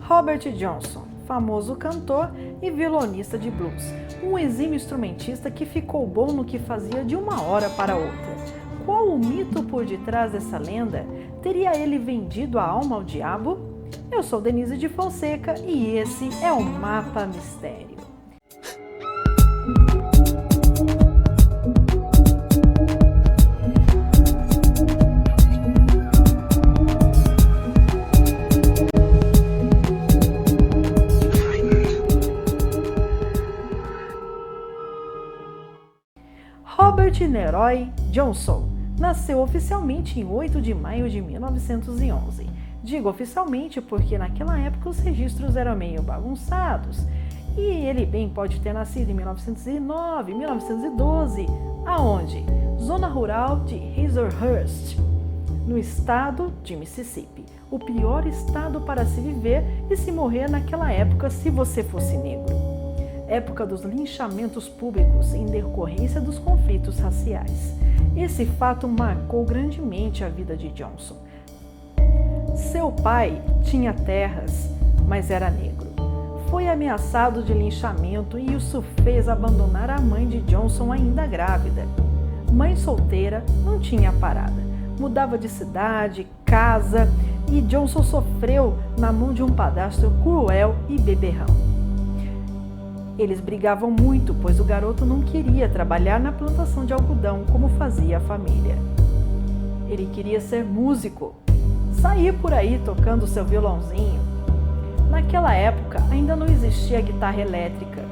Robert Johnson, famoso cantor e violonista de blues, um exímio instrumentista que ficou bom no que fazia de uma hora para outra. Qual o mito por detrás dessa lenda? Teria ele vendido a alma ao diabo? Eu sou Denise de Fonseca e esse é o Mapa Mistério. Robert Leroy Johnson nasceu oficialmente em 8 de maio de 1911. Digo oficialmente porque naquela época os registros eram meio bagunçados. E ele bem pode ter nascido em 1909, 1912. Aonde? Zona rural de Hazlehurst, no estado de Mississippi. O pior estado para se viver e se morrer naquela época se você fosse negro. Época dos linchamentos públicos em decorrência dos conflitos raciais. Esse fato marcou grandemente a vida de Johnson. Seu pai tinha terras, mas era negro. Foi ameaçado de linchamento e isso fez abandonar a mãe de Johnson ainda grávida. Mãe solteira, não tinha parada. Mudava de cidade, casa e Johnson sofreu na mão de um padrasto cruel e beberrão. Eles brigavam muito, pois o garoto não queria trabalhar na plantação de algodão como fazia a família. Ele queria ser músico, sair por aí tocando seu violãozinho. Naquela época ainda não existia guitarra elétrica.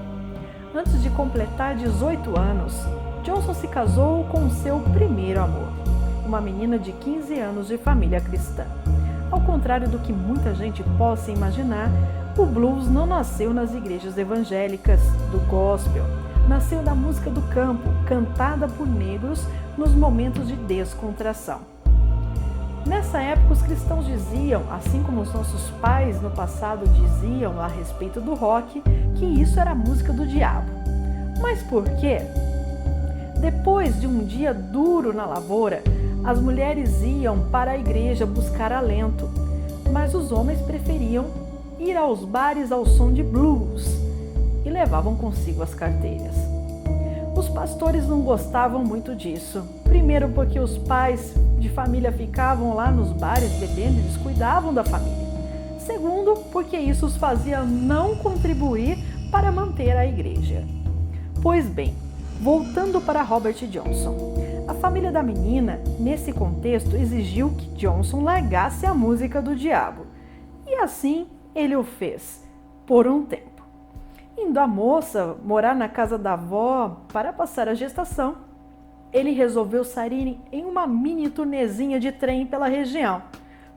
Antes de completar 18 anos, Johnson se casou com seu primeiro amor, uma menina de 15 anos de família cristã. Ao contrário do que muita gente possa imaginar, o blues não nasceu nas igrejas evangélicas do gospel, nasceu da música do campo, cantada por negros nos momentos de descontração. Nessa época, os cristãos diziam, assim como os nossos pais no passado diziam a respeito do rock, que isso era música do diabo. Mas por quê? Depois de um dia duro na lavoura, as mulheres iam para a igreja buscar alento, mas os homens preferiam ir aos bares ao som de blues e levavam consigo as carteiras. Os pastores não gostavam muito disso. Primeiro porque os pais de família ficavam lá nos bares bebendo e descuidavam da família. Segundo, porque isso os fazia não contribuir para manter a igreja. Pois bem, voltando para Robert Johnson. A família da menina, nesse contexto, exigiu que Johnson largasse a música do diabo. E assim ele o fez, por um tempo. Indo a moça morar na casa da avó para passar a gestação, ele resolveu sair em uma mini turnezinha de trem pela região,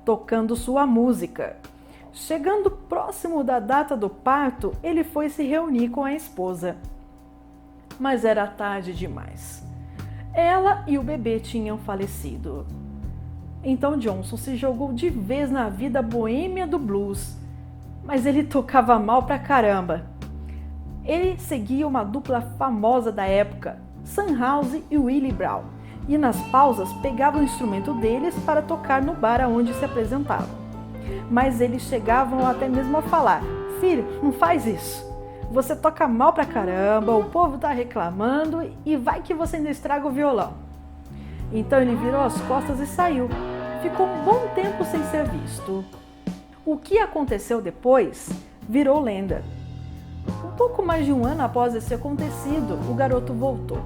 tocando sua música. Chegando próximo da data do parto, ele foi se reunir com a esposa. Mas era tarde demais. Ela e o bebê tinham falecido. Então Johnson se jogou de vez na vida boêmia do blues. Mas ele tocava mal pra caramba. Ele seguia uma dupla famosa da época, Sun House e Willie Brown, e nas pausas pegava o instrumento deles para tocar no bar aonde se apresentavam. Mas eles chegavam até mesmo a falar: "Filho, não faz isso. Você toca mal pra caramba, o povo tá reclamando e vai que você ainda estraga o violão." Então ele virou as costas e saiu. Ficou um bom tempo sem ser visto. O que aconteceu depois virou lenda. Um pouco mais de um ano após esse acontecido, o garoto voltou,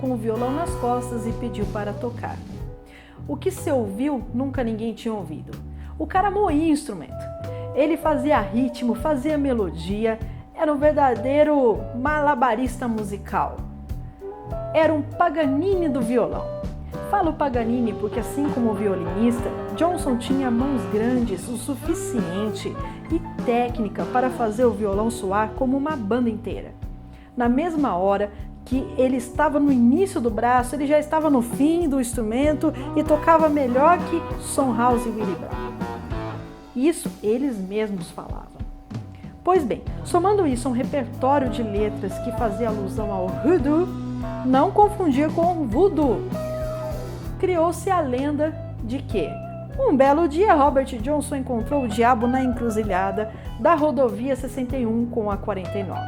com o violão nas costas e pediu para tocar. O que se ouviu, nunca ninguém tinha ouvido. O cara moía instrumento. Ele fazia ritmo, fazia melodia, era um verdadeiro malabarista musical. Era um Paganini do violão. Falo Paganini porque, assim como o violinista, Johnson tinha mãos grandes o suficiente e técnica para fazer o violão soar como uma banda inteira. Na mesma hora que ele estava no início do braço, ele já estava no fim do instrumento e tocava melhor que Sun House e Willie Brown. Isso eles mesmos falavam. Pois bem, somando isso a um repertório de letras que fazia alusão ao hoodoo, não confundir com voodoo, criou-se a lenda de que Um belo dia, Robert Johnson encontrou o diabo na encruzilhada da rodovia 61 com a 49.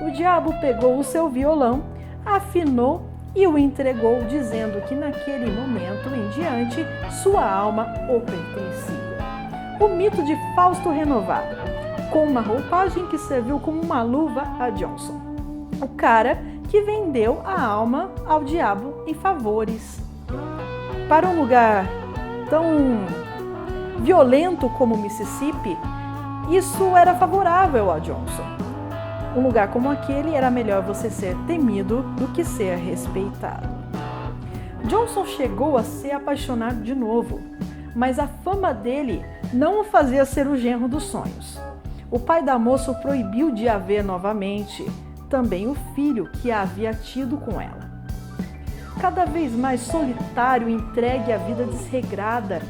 O diabo pegou o seu violão, afinou e o entregou, dizendo que naquele momento em diante sua alma o pertencia. O mito de Fausto renovado, com uma roupagem que serviu como uma luva a Johnson, o cara que vendeu a alma ao diabo em favores. Para um lugar tão violento como Mississippi, isso era favorável a Johnson. Um lugar como aquele era melhor você ser temido do que ser respeitado. Johnson chegou a se apaixonar de novo, mas a fama dele não o fazia ser o genro dos sonhos. O pai da moça o proibiu de a ver novamente, também o filho que a havia tido com ela. Cada vez mais solitário, entregue à vida desregrada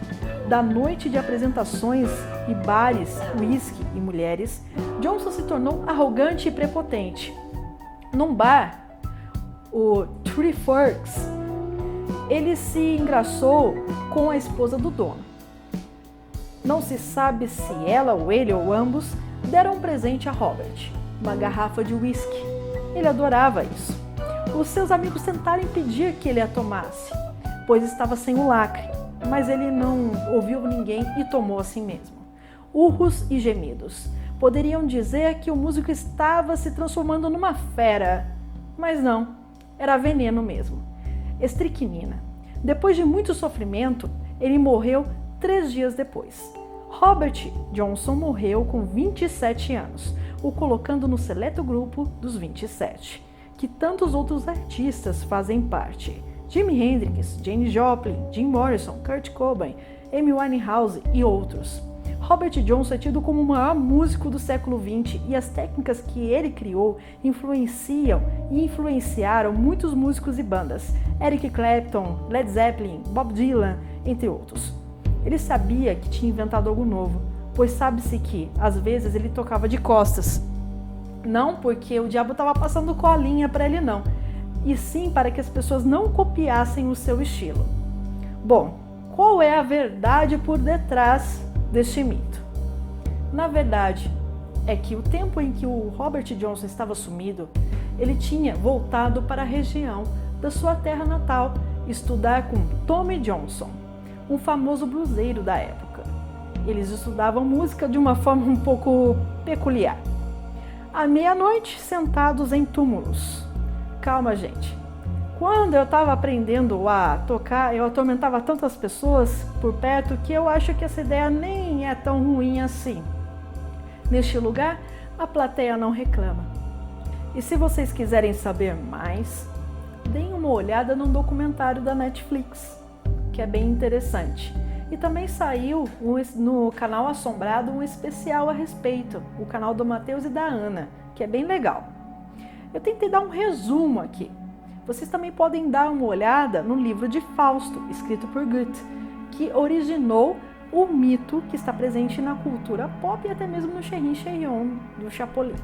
da noite de apresentações e bares, uísque e mulheres, Johnson se tornou arrogante e prepotente. Num bar, o Three Forks, ele se engraçou com a esposa do dono. Não se sabe se ela ou ele ou ambos deram um presente a Robert, uma garrafa de uísque. Ele adorava isso. Os seus amigos tentaram impedir que ele a tomasse, pois estava sem o lacre, mas ele não ouviu ninguém e tomou assim mesmo. Urros e gemidos. Poderiam dizer que o músico estava se transformando numa fera, mas não, era veneno mesmo. Estricnina. Depois de muito sofrimento, ele morreu 3 dias depois. Robert Johnson morreu com 27 anos, o colocando no seleto grupo dos 27, que tantos outros artistas fazem parte. Jimi Hendrix, Janis Joplin, Jim Morrison, Kurt Cobain, Amy Winehouse e outros. Robert Johnson é tido como o maior músico do século XX e as técnicas que ele criou influenciam e influenciaram muitos músicos e bandas, Eric Clapton, Led Zeppelin, Bob Dylan, entre outros. Ele sabia que tinha inventado algo novo, pois sabe-se que, às vezes, ele tocava de costas. Não porque o diabo estava passando colinha para ele, não, e sim para que as pessoas não copiassem o seu estilo. Bom, qual é a verdade por detrás deste mito? Na verdade, é que o tempo em que o Robert Johnson estava sumido, ele tinha voltado para a região da sua terra natal estudar com Tommy Johnson, um famoso bluseiro da época. Eles estudavam música de uma forma um pouco peculiar. À meia-noite, sentados em túmulos. Calma, gente. Quando eu estava aprendendo a tocar, eu atormentava tantas pessoas por perto que eu acho que essa ideia nem é tão ruim assim. Neste lugar, a plateia não reclama. E se vocês quiserem saber mais, deem uma olhada num documentário da Netflix, que é bem interessante. E também saiu no canal Assombrado um especial a respeito, o canal do Matheus e da Ana, que é bem legal. Eu tentei dar um resumo aqui. Vocês também podem dar uma olhada no livro de Fausto, escrito por Goethe, que originou o mito que está presente na cultura pop e até mesmo no Cherin Cheiron, do Chapolin.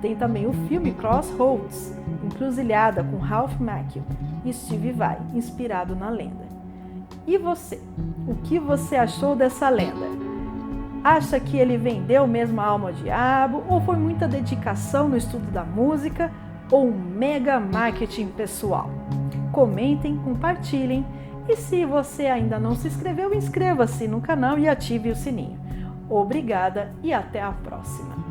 Tem também o filme Crossroads, Encruzilhada, com Ralph Macchio e Steve Vai, inspirado na lenda. E você? O que você achou dessa lenda? Acha que ele vendeu mesmo a alma ao diabo, ou foi muita dedicação no estudo da música, ou um mega marketing pessoal? Comentem, compartilhem, e se você ainda não se inscreveu, inscreva-se no canal e ative o sininho. Obrigada e até a próxima!